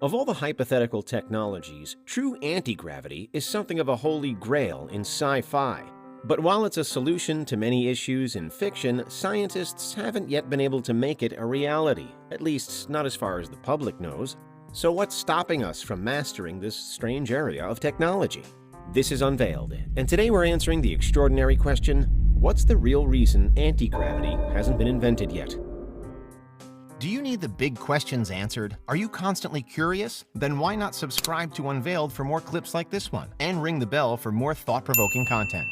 Of all the hypothetical technologies, true anti-gravity is something of a holy grail in sci-fi. But while it's a solution to many issues in fiction, scientists haven't yet been able to make it a reality, at least not as far as the public knows. So what's stopping us from mastering this strange area of technology? This is Unveiled, and today we're answering the extraordinary question, what's the real reason anti-gravity hasn't been invented yet? Do you need the big questions answered? Are you constantly curious? Then why not subscribe to Unveiled for more clips like this one, and ring the bell for more thought-provoking content.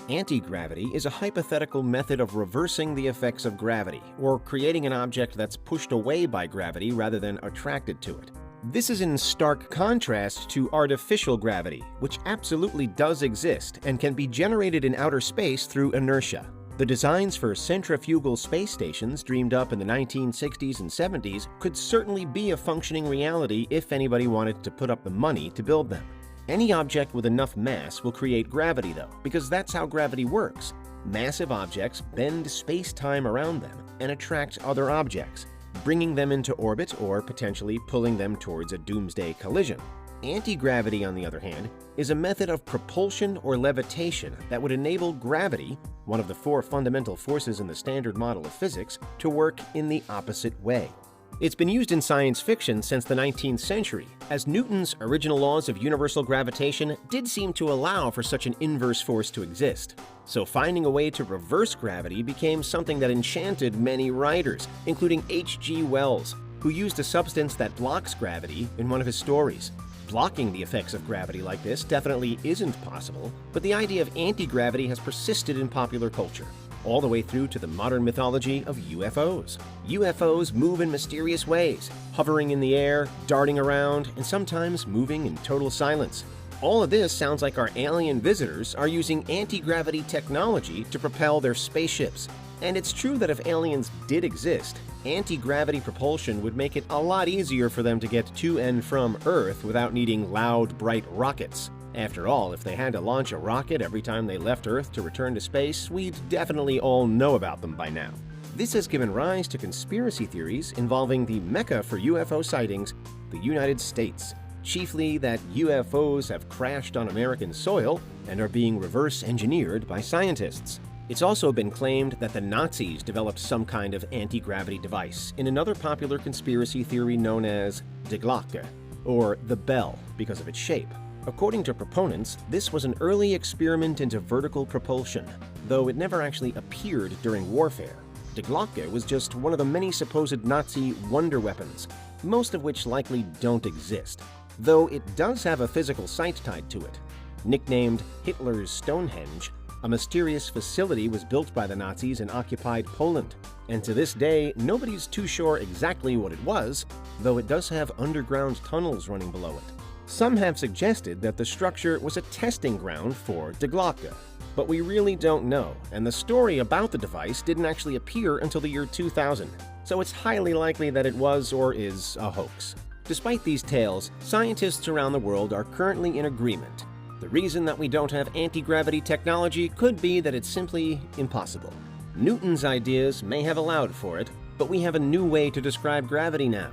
Anti-gravity is a hypothetical method of reversing the effects of gravity, or creating an object that's pushed away by gravity rather than attracted to it. This is in stark contrast to artificial gravity, which absolutely does exist and can be generated in outer space through inertia. The designs for centrifugal space stations dreamed up in the 1960s and 70s could certainly be a functioning reality if anybody wanted to put up the money to build them. Any object with enough mass will create gravity though, because that's how gravity works. Massive objects bend space-time around them and attract other objects, bringing them into orbit or potentially pulling them towards a doomsday collision. Anti-gravity, on the other hand, is a method of propulsion or levitation that would enable gravity, one of the four fundamental forces in the Standard Model of physics, to work in the opposite way. It's been used in science fiction since the 19th century, as Newton's original laws of universal gravitation did seem to allow for such an inverse force to exist. So finding a way to reverse gravity became something that enchanted many writers, including H.G. Wells, who used a substance that blocks gravity in one of his stories. Blocking the effects of gravity like this definitely isn't possible, but the idea of anti-gravity has persisted in popular culture, all the way through to the modern mythology of UFOs. UFOs move in mysterious ways, hovering in the air, darting around, and sometimes moving in total silence. All of this sounds like our alien visitors are using anti-gravity technology to propel their spaceships. And it's true that if aliens did exist, anti-gravity propulsion would make it a lot easier for them to get to and from Earth without needing loud, bright rockets. After all, if they had to launch a rocket every time they left Earth to return to space, we'd definitely all know about them by now. This has given rise to conspiracy theories involving the mecca for UFO sightings, the United States. Chiefly that UFOs have crashed on American soil and are being reverse-engineered by scientists. It's also been claimed that the Nazis developed some kind of anti-gravity device in another popular conspiracy theory known as Die Glocke, or the bell, because of its shape. According to proponents, this was an early experiment into vertical propulsion, though it never actually appeared during warfare. Die Glocke was just one of the many supposed Nazi wonder weapons, most of which likely don't exist, though it does have a physical site tied to it. Nicknamed Hitler's Stonehenge, a mysterious facility was built by the Nazis in occupied Poland, and to this day, nobody's too sure exactly what it was, though it does have underground tunnels running below it. Some have suggested that the structure was a testing ground for Die Glocke, but we really don't know, and the story about the device didn't actually appear until the year 2000, so it's highly likely that it was or is a hoax. Despite these tales, scientists around the world are currently in agreement. The reason that we don't have anti-gravity technology could be that it's simply impossible. Newton's ideas may have allowed for it, but we have a new way to describe gravity now,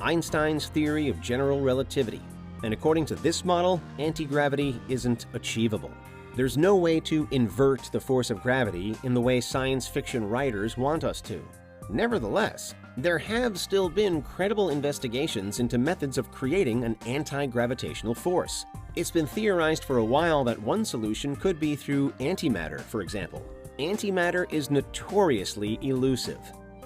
Einstein's theory of general relativity. And according to this model, anti-gravity isn't achievable. There's no way to invert the force of gravity in the way science fiction writers want us to. Nevertheless, there have still been credible investigations into methods of creating an anti-gravitational force. It's been theorized for a while that one solution could be through antimatter, for example. Antimatter is notoriously elusive.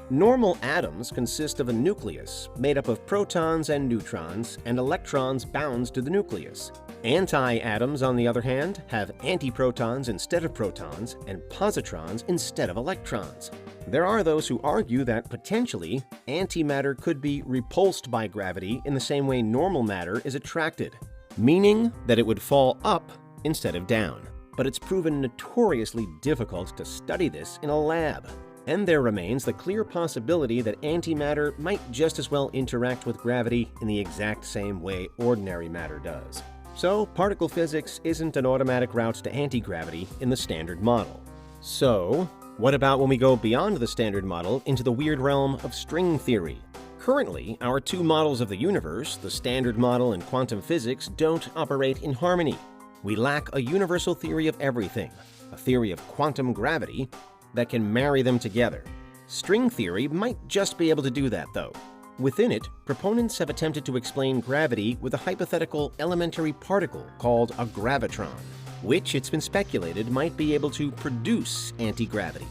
Normal atoms consist of a nucleus made up of protons and neutrons and electrons bound to the nucleus. Anti-atoms, on the other hand, have antiprotons instead of protons and positrons instead of electrons. There are those who argue that, potentially, antimatter could be repulsed by gravity in the same way normal matter is attracted, meaning that it would fall up instead of down. But it's proven notoriously difficult to study this in a lab. And there remains the clear possibility that antimatter might just as well interact with gravity in the exact same way ordinary matter does. So, particle physics isn't an automatic route to anti-gravity in the Standard Model. So, what about when we go beyond the Standard Model into the weird realm of string theory? Currently, our two models of the universe, the Standard Model and quantum physics, don't operate in harmony. We lack a universal theory of everything, a theory of quantum gravity, that can marry them together. String theory might just be able to do that, though. Within it, proponents have attempted to explain gravity with a hypothetical elementary particle called a gravitron, which it's been speculated might be able to produce anti-gravity.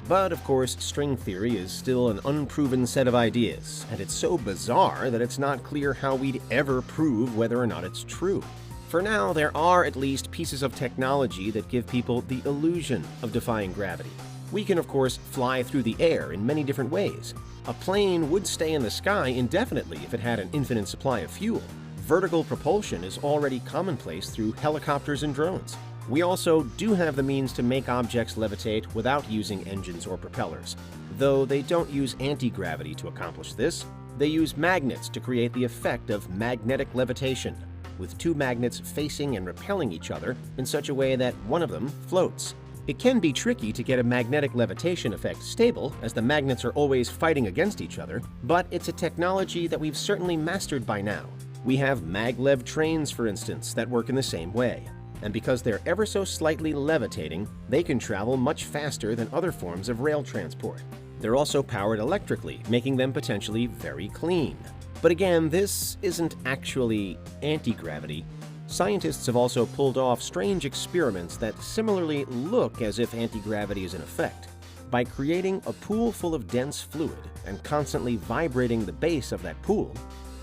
But of course, string theory is still an unproven set of ideas, and it's so bizarre that it's not clear how we'd ever prove whether or not it's true. For now, there are at least pieces of technology that give people the illusion of defying gravity. We can, of course, fly through the air in many different ways. A plane would stay in the sky indefinitely if it had an infinite supply of fuel. Vertical propulsion is already commonplace through helicopters and drones. We also do have the means to make objects levitate without using engines or propellers. Though they don't use anti-gravity to accomplish this, they use magnets to create the effect of magnetic levitation, with two magnets facing and repelling each other in such a way that one of them floats. It can be tricky to get a magnetic levitation effect stable, as the magnets are always fighting against each other, but it's a technology that we've certainly mastered by now. We have maglev trains, for instance, that work in the same way. And because they're ever so slightly levitating, they can travel much faster than other forms of rail transport. They're also powered electrically, making them potentially very clean. But again, this isn't actually anti-gravity. Scientists have also pulled off strange experiments that similarly look as if anti-gravity is in effect. By creating a pool full of dense fluid and constantly vibrating the base of that pool,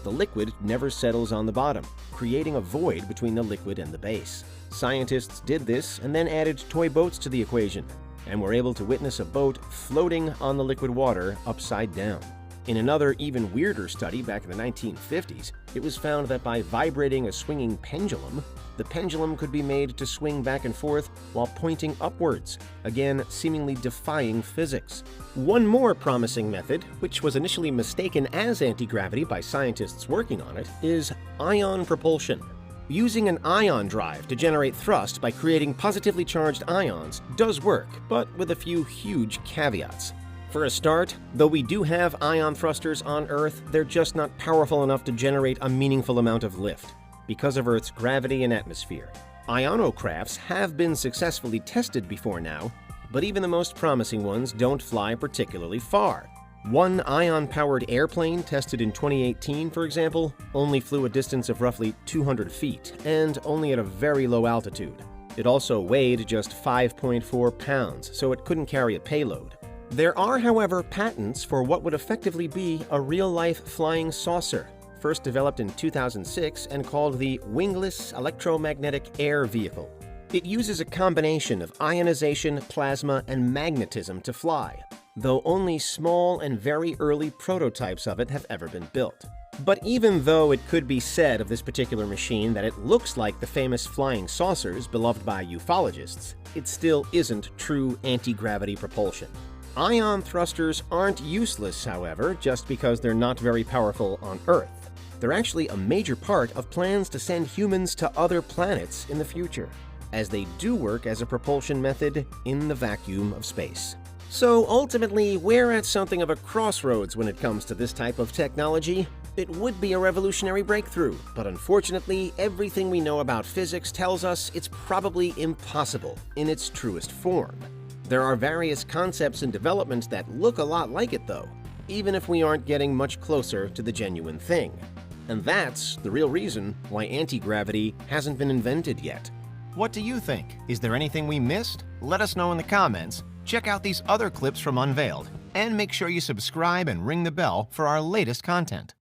the liquid never settles on the bottom, creating a void between the liquid and the base. Scientists did this and then added toy boats to the equation, and were able to witness a boat floating on the liquid water upside down. In another, even weirder study back in the 1950s, it was found that by vibrating a swinging pendulum, the pendulum could be made to swing back and forth while pointing upwards, again seemingly defying physics. One more promising method, which was initially mistaken as anti-gravity by scientists working on it, is ion propulsion. Using an ion drive to generate thrust by creating positively charged ions does work, but with a few huge caveats. For a start, though we do have ion thrusters on Earth, they're just not powerful enough to generate a meaningful amount of lift because of Earth's gravity and atmosphere. Ionocrafts have been successfully tested before now, but even the most promising ones don't fly particularly far. One ion-powered airplane tested in 2018, for example, only flew a distance of roughly 200 feet, and only at a very low altitude. It also weighed just 5.4 pounds, so it couldn't carry a payload. There are, however, patents for what would effectively be a real-life flying saucer, first developed in 2006 and called the Wingless Electromagnetic Air Vehicle. It uses a combination of ionization, plasma, and magnetism to fly, though only small and very early prototypes of it have ever been built. But even though it could be said of this particular machine that it looks like the famous flying saucers beloved by ufologists, it still isn't true anti-gravity propulsion. Ion thrusters aren't useless, however, just because they're not very powerful on Earth. They're actually a major part of plans to send humans to other planets in the future, as they do work as a propulsion method in the vacuum of space. So ultimately, we're at something of a crossroads when it comes to this type of technology. It would be a revolutionary breakthrough, but unfortunately, everything we know about physics tells us it's probably impossible in its truest form. There are various concepts in development that look a lot like it, though, even if we aren't getting much closer to the genuine thing. And that's the real reason why anti-gravity hasn't been invented yet. What do you think? Is there anything we missed? Let us know in the comments. Check out these other clips from Unveiled, and make sure you subscribe and ring the bell for our latest content.